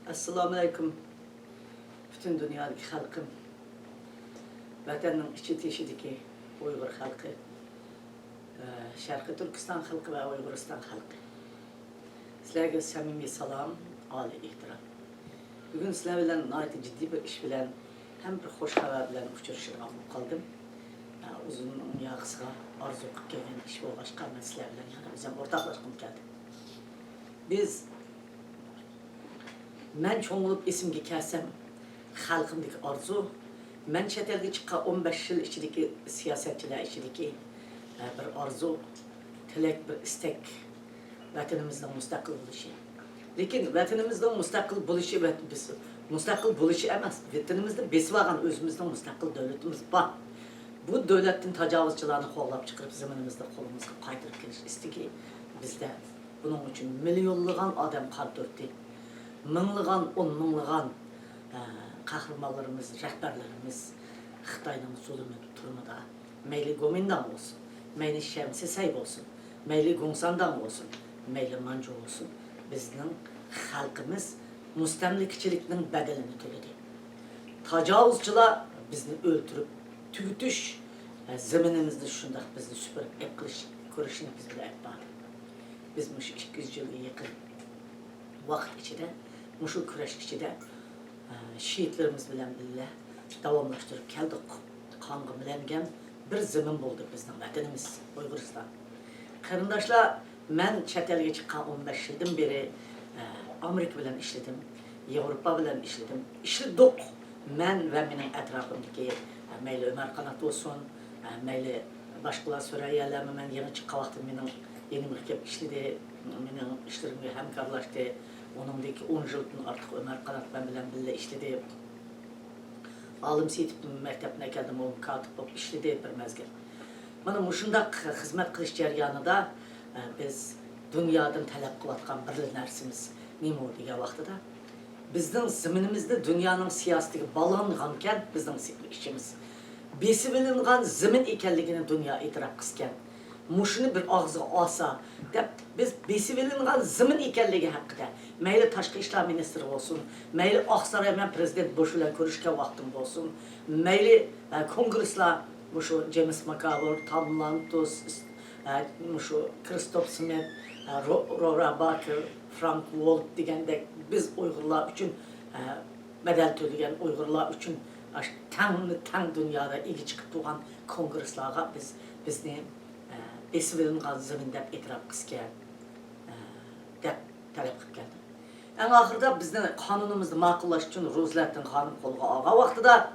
Assalamu alaikum. Bütün dünyadaki halkım, vatanın içi teşideki Uygur halkı, Şarkı Türkistan halkı ve Uyguristan halkı. Sizlerge samimi salam, âli ihtiram. Bugün sizler bilen nayeti ciddi bir iş bilen, hem bir hoş haber bilen uçuruşurgan kaldım. Uzun yağısıga arzu kılıp gelgen iş bolğaşqa men sizler bilen yana bizden ortaklaşkım geldi. Men çoğulup isimge kelsem, halkımdaki arzu, men chet elge çıkka 15 yıl içindeki siyasetçiler içindeki bir arzu, tilek, bir istek, vatanımızdan müstakil buluşu. Lekin vatanımızdan müstakil buluşu ve biz müstakil buluşu emas, vatanımızda besvagan özümüzden müstakil devletimiz var. Bu devletin tecavüzçilerini kollap çıkarıp zamanımızda kolumuzga qaytırıp keliş istegi bizde. Bunun için milyonlagan adam qan döktü. Mınlıgan, on mınlıgan kahramanlarımız, rehberlerimiz Xitayning zulmü turmada. Meyli Gomindan olsun, meyli Şemsi Sayb olsun, meyli Gongsandan olsun, meyli Mancu olsun. Bizning halkımız mustamlikçilikning bedelini төлedi. Tecavüzçiler bizni öldürüp tügütüş zamanımızda şundak bizni süpürüp ekliş kuruşunu biz bile etmedi. Biz muş 200 yılı yakın vakit içinde, muşu küreş içinde şehitlerimiz bilen bile davamlaştırıp keldik. Kanğı bilengen bir zaman buldu bizden vatanımız Uyguristan. Karındaşlar, men chet elge çıkan 15 yıldan beri Amerika bilen işledim, Avrupa bilen işledim. İşledik men ve benim etrafımdaki meyli Ömer Kanat olsun, meyli başkalar Süreyyalarımı men yeni çıkan vaktim benim yeni mülkep işledi, benim işlerimle hemkarlaştı. Onundaki 10 yıldan artık Ömer Kanat ben bilen bile işledi. Alım seyitip mektebine geldim, o katip olup işledi bir mezgil. Bana muşundak hizmet kılış jaryanında biz dünyadan talep kılatkan bir nersimiz neymi o diye vaxtıda. Bizden ziminimizde dünyanın siyasetine bağlanganken bizden işimiz. Besi bilingan zimin ekenligini dünya itiraf kısken. Muşunu bir ağzı alsa, biz besi bilingan zimin ekenligi hakkında. Meyli Taşkı İşler Ministri olsun, meyli Aksaray'ın Prezident Bush ile görüşken vaktim olsun, meyli kongresler, şu James McAvoy, Tom Lantos, şu Christoph Smith, Rora Barker, Frank Wolf degende biz Uygurlar için bedel töleyen Uygurlar için tang dünyada ilgi çıkıp doğan kongreslarga bizni besi bilingan ziminde itiraf kısken dep talep kılıp geldi. En ahırda bizden kanunumuzda makullaş için Roosevelt'in kanun kolga ağa vaxtıda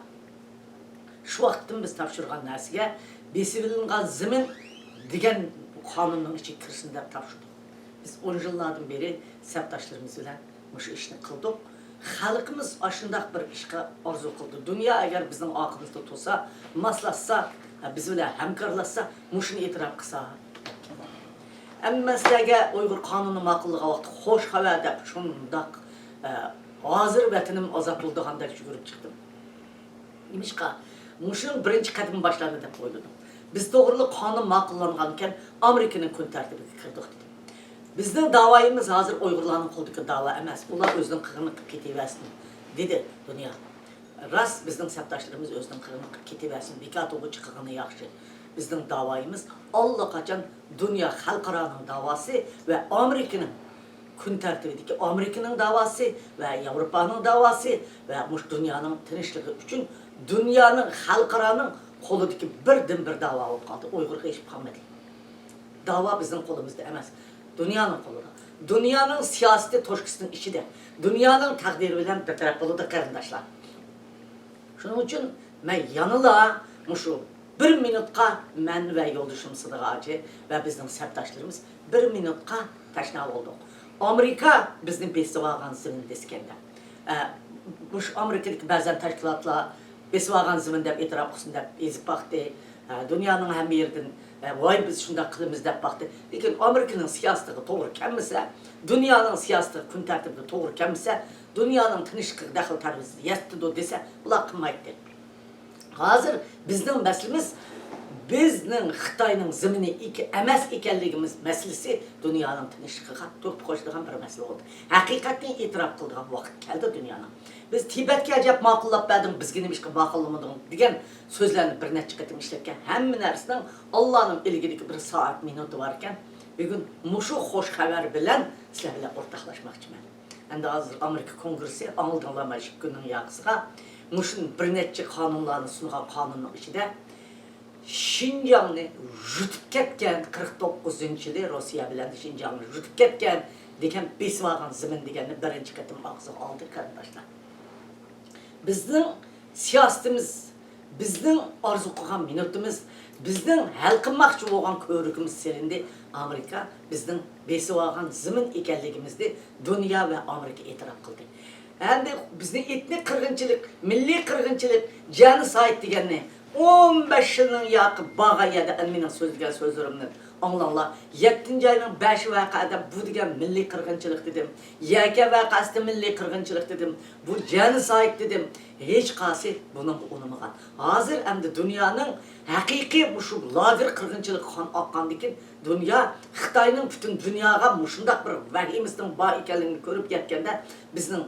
şu vaxtın biz tapşırgan nersiga besi bilingan zimin degen kanunun içi kirsin dep tapşırdık. Biz 10 yıllardan beri septaşlarımız bilen şu işini kıldık. Halkımız aşındak bir işe arzu kıldı. Dünya eğer bizim aklımızda tutsa, maslaşsa, bizimle hemkarlaşsa, muşunu itiraf kısa. Ama sizlerge Uygur kanunu makıllığa vakti hoş haber deyip şundak hazır vatinim azat olduğunda görüp çıktım. Demişka, muşunun birinci kadimi başlarını deyip oyladım. Biz doğrulu kanun makıllanganken Amerika'nın kun tertibine kırdık dedim. Bizden davayımız hazır Uygurların koldaki dava emas. Ular özünün kırını ketiversin dedi dünya. Rast bizden septaşlarımız özünün kırını ketiversin. Bikat oğu çıkığını yaxşı. Bizden davayımız Allah kaçan dünya halkaranın davası ve Amerika'nın kun tertibideki Amerika'nın davası ve Avrupa'nın davası ve dünyanın tinçliği için dünyanın halkaranın koludaki bir dava olup kaldı. Uygur'a hiç kalmadı. Dava bizim kolumuzda emas. Dünyanın kolunda. Dünyanın siyaseti toşkısının içi de. Dünyanın takdiri bilen bir taraf da karındaşlar. Şunun için ben yanıla şu bir minutka men ve yoldaşım Sıdık Ağacı ve bizim septaşlarımız bir minutka taşnal olduk. Amerika bizim besivagan ziminde iskende. Bu Amerika'daki bazen teşkilatlar besivagan ziminde itiraf kısmında ezip baktı. Dünyanın hem yerden vay biz şunda kılımız deyip baktı. Lekin Amerika'nın siyaseti doğru kelmese, dünyanın siyaseti kun tertibi doğru kelmese, dünyanın tinçliği daxil terbizi yetdi dese, bular kılmaydı. Hazır bizden meselemiz bizning Xitoyning zimini emas ekanligimiz masalasi dunyoning tinchligiga to'p qo'shadigan bir masala bo'ldi. Haqiqatni e'tirof qiladigan vaqt keldi dunyoning. Biz Tibetga ajab ma'qullab berdim, bizga nima ish ma'qullamading degan so'zlarni bir necha qatim ishlatgan. Hamma narsaning Allohning ilgidagi bir soat minuti bor ekan. Bugun mushu xo'sh xabar bilan sizlar bilan o'rtoqlashmoqchiman. Endi hozir Amerika Kongressi oldinlama shu kunning yaqisiga mushu bir necha qonunlarni sungan qonunning ichida Şinjan'ı yutib ketgan 49-yili Rossiya bilan Şinjan'ı yutib ketgan degan besvagan zimin deganni birinchi qatim og'ziga oldi qarindoshlar. Bizning siyosatimiz, bizning orzu qilgan minutimiz, bizning hal qilmoqchi bo'lgan ko'rikimiz selindi Amerika bizning besvagan zimin ekanligimizni dunyo va Amerika e'tirof qildi. Endi bizning etnik qirg'inchilik, milliy qirg'inchilik, genocide deganni 15 yılın yakın bağa yedi mening so'zlagan so'zlarimni anglanglar. 7. ayning 5 vaqada bu degan milliy qirg'inchilik dedim. Yaka vaqasida milliy qirg'inchilik dedim. Bu genocide dedim. Hech qaysi buni unutmagan. Hozir endi dunyoning haqiqiy shu lager qirg'inchilik qon oqqandikin dunyo Xitoyning butun dunyoga shunday bir vahimasining bor ekanligini ko'rib yetganda bizning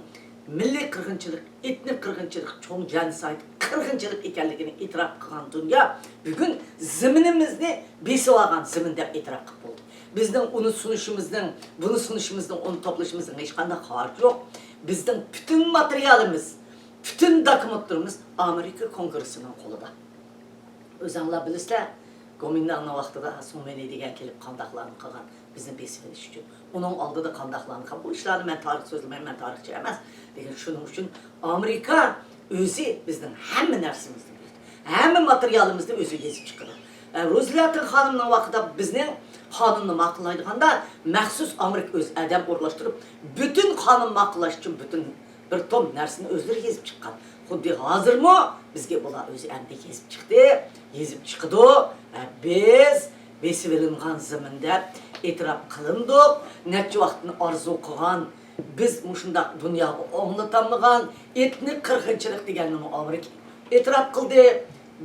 milliy qirg'inchilik, etnik qirg'inchilik, cho'ng genocide qirg'inchilik ekanligini e'tirof qilgan dunyo bugun ziminimizni besib olgan zimin deb e'tirof qilib bo'ldi. Bizning uni sunishimizning, buni sunishimizning, uni to'plashimizning hech qanday hojati yo'q. Bizning butun materialimiz, butun dokumentlarimiz Amerika Kongressining qo'lida. O'zinglar bilasizlar, Gomindanning vaqtida Asumeni degan kelib qandaqlarni qilgan bizni besib olish uchun. Uning oldida qandaqlarni qilgan. Bu ishlarni men tarix so'zlamayman, men tarixchi emas. Lekin shuning uchun Amerika o'zi bizning hamma narsamizni bildi. Hamma materialimizni o'zi yezib chiqardi. Roosevelt xonimning vaqtida bizning qonunni ma'qullaydiganda maxsus Amerika o'z adam o'rlashtirib, butun qonun ma'qullash uchun butun bir tom narsani o'zlari yezib chiqqan. Xuddi hozirmi bizga bular o'zi endi yezib chiqdi, yezib chiqdi. Biz besivilingan zaminda e'tirof qilindik, necha vaqtni orzu qilgan, biz mushundaq dunyoga o'nglatammagan etnik qirg'inchilik deganni Amerika e'tirof qildi.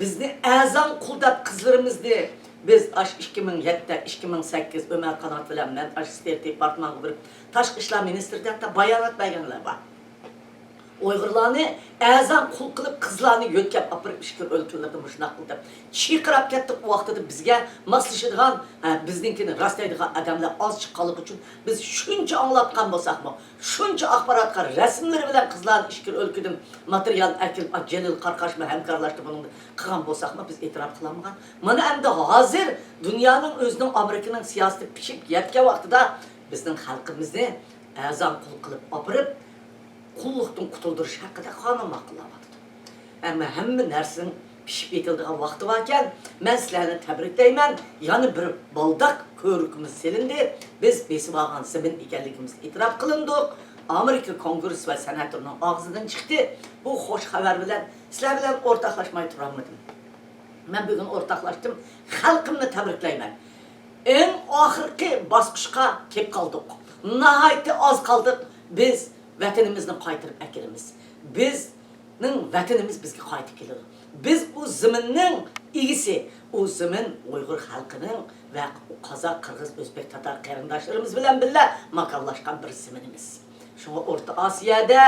Bizni azam qul deb qizlarimizni biz 2007-2008 Ömer Kanat bilan men Tashqi departamentiga borib, Tashqi ishlar ministrligidan bayonot berganlar bor. Uyg'urlarni azam qul qilib qizlarni yo'tkab apirib ishga o'ltirdi mushunaq qildi. Chiqirib ketdi u vaqtda bizga moslashadigan, bizninkini rastlaydigan odamlar oz chiqqanligi uchun biz shuncha anglatgan bo'lsakmi, shuncha axborotga rasmlar bilan qizlarni ishga o'lkidim, material akil Jalil Qarqashma hamkorlashdi buni qilgan bo'lsakmi biz e'tirof qilamagan. Mana endi hozir dunyoning o'zining Amerikaning siyosati pishib yetgan vaqtida bizning xalqimizni azam qul qilib apirib qulluqdan qutuldirish haqida qonun ma'qullamoqda. Ammo hamma narsaning pishib yetildigan vaqti bor ekan, men sizlarni tabriklayman. Yana bir baldaq ko'rikimiz selindi. Biz besib olgan zimin ekanligimizni e'tirof qilindik. Amerika Kongress va senatorining og'zidan chiqdi. Bu xo'sh xabar bilan sizlar bilan o'rtoqlashmay turolmadim. Men bugun o'rtoqlashdim. Xalqimni tabriklayman. Eng oxirgi bosqichga kelib qoldik. Nihoyatda oz qoldik. Biz vatanimizni qaytarib akirimiz. Bizning vatanimiz bizga qaytib keladi. Biz u ziminning egisi, u zimin Uyg'ur xalqining va Qozoq, Qirg'iz, O'zbek, Tatar qarindoshlarimiz bilan birga makallashgan bir ziminimiz. Shunga O'rta Osiyoda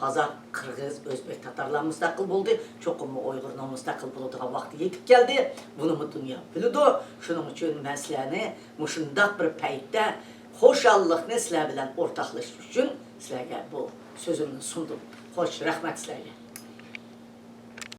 Qozoq, Qirg'iz, O'zbek, Tatarlar mustaqil bo'ldi. Cho'qimmi Uyg'urlar mustaqil bo'ladigan vaqti yetib keldi. Buni dunyo biladi. Shuning uchun masalani mushundaq bir paytda xo'shallikni sizlar bilan o'rtoqlashish uchun sizlarga bu sözümü sundum. Hoş, rahmet sizlerle.